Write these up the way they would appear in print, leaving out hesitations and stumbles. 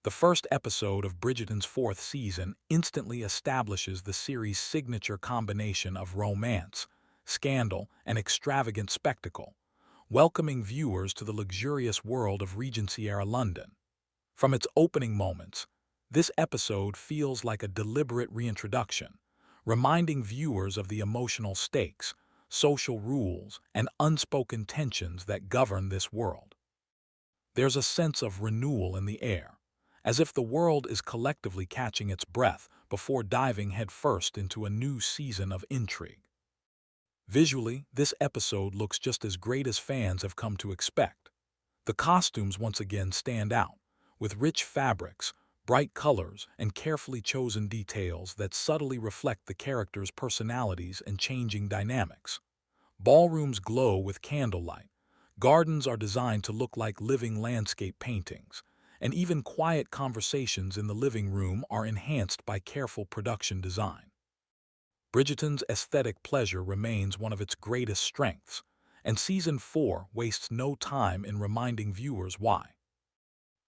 The first episode of Bridgerton's fourth season instantly establishes the series' signature combination of romance, scandal, and extravagant spectacle, welcoming viewers to the luxurious world of Regency-era London. From its opening moments, this episode feels like a deliberate reintroduction, reminding viewers of the emotional stakes, social rules, and unspoken tensions that govern this world. There's a sense of renewal in the air, as if the world is collectively catching its breath before diving headfirst into a new season of intrigue. Visually, this episode looks just as great as fans have come to expect. The costumes once again stand out, with rich fabrics, bright colors, and carefully chosen details that subtly reflect the characters' personalities and changing dynamics. Ballrooms glow with candlelight, gardens are designed to look like living landscape paintings, and even quiet conversations in the living room are enhanced by careful production design. Bridgerton's aesthetic pleasure remains one of its greatest strengths, and Season 4 wastes no time in reminding viewers why.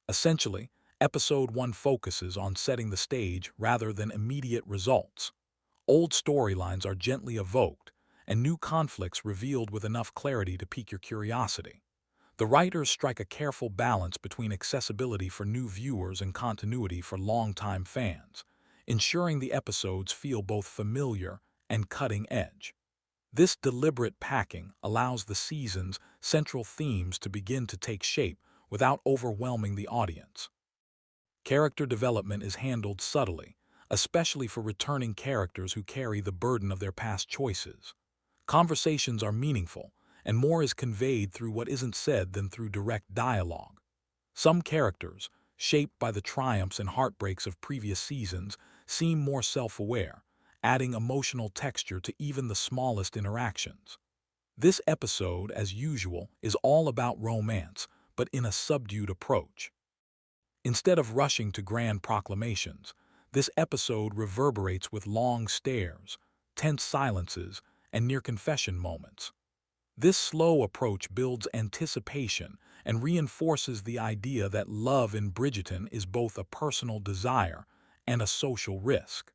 Essentially, Episode 1 focuses on setting the stage rather than immediate results. Old storylines are gently evoked, and new conflicts revealed with enough clarity to pique your curiosity. The writers strike a careful balance between accessibility for new viewers and continuity for longtime fans, ensuring the episodes feel both familiar and cutting-edge. This deliberate packing allows the season's central themes to begin to take shape without overwhelming the audience. Character development is handled subtly, especially for returning characters who carry the burden of their past choices. Conversations are meaningful, and more is conveyed through what isn't said than through direct dialogue. Some characters, shaped by the triumphs and heartbreaks of previous seasons, seem more self-aware, adding emotional texture to even the smallest interactions. This episode, as usual, is all about romance, but in a subdued approach. Instead of rushing to grand proclamations, this episode reverberates with long stares, tense silences, and near-confession moments. This slow approach builds anticipation and reinforces the idea that love in Bridgerton is both a personal desire and a social risk.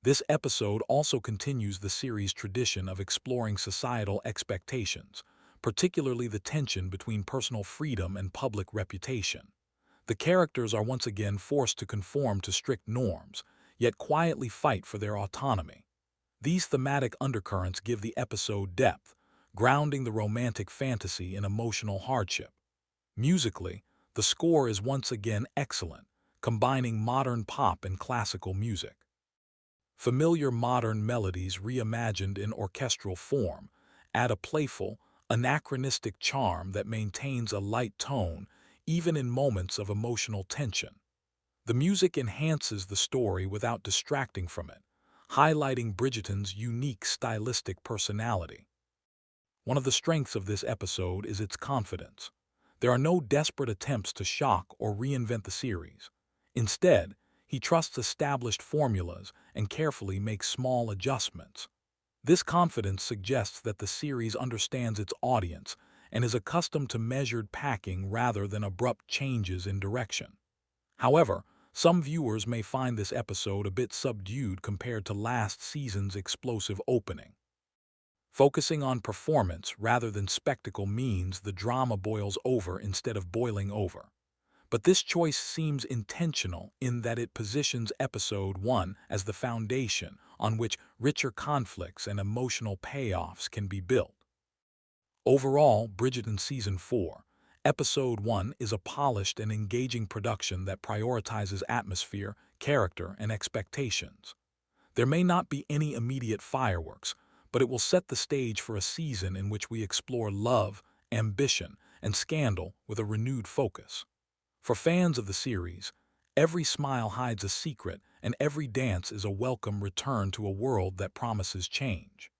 This episode also continues the series' tradition of exploring societal expectations, particularly the tension between personal freedom and public reputation. The characters are once again forced to conform to strict norms, yet quietly fight for their autonomy. These thematic undercurrents give the episode depth, grounding the romantic fantasy in emotional hardship. Musically, the score is once again excellent, combining modern pop and classical music. Familiar modern melodies reimagined in orchestral form add a playful, anachronistic charm that maintains a light tone even in moments of emotional tension. The music enhances the story without distracting from it, highlighting Bridgerton's unique stylistic personality. One of the strengths of this episode is its confidence. There are no desperate attempts to shock or reinvent the series. Instead, he trusts established formulas and carefully makes small adjustments. This confidence suggests that the series understands its audience and is accustomed to measured packing rather than abrupt changes in direction. However, some viewers may find this episode a bit subdued compared to last season's explosive opening. Focusing on performance rather than spectacle means the drama boils over instead of boiling over. But this choice seems intentional in that it positions Episode 1 as the foundation on which richer conflicts and emotional payoffs can be built. Overall, Bridgerton Season 4, Episode 1 is a polished and engaging production that prioritizes atmosphere, character, and expectations. There may not be any immediate fireworks, but it will set the stage for a season in which we explore love, ambition, and scandal with a renewed focus. For fans of the series, every smile hides a secret and every dance is a welcome return to a world that promises change.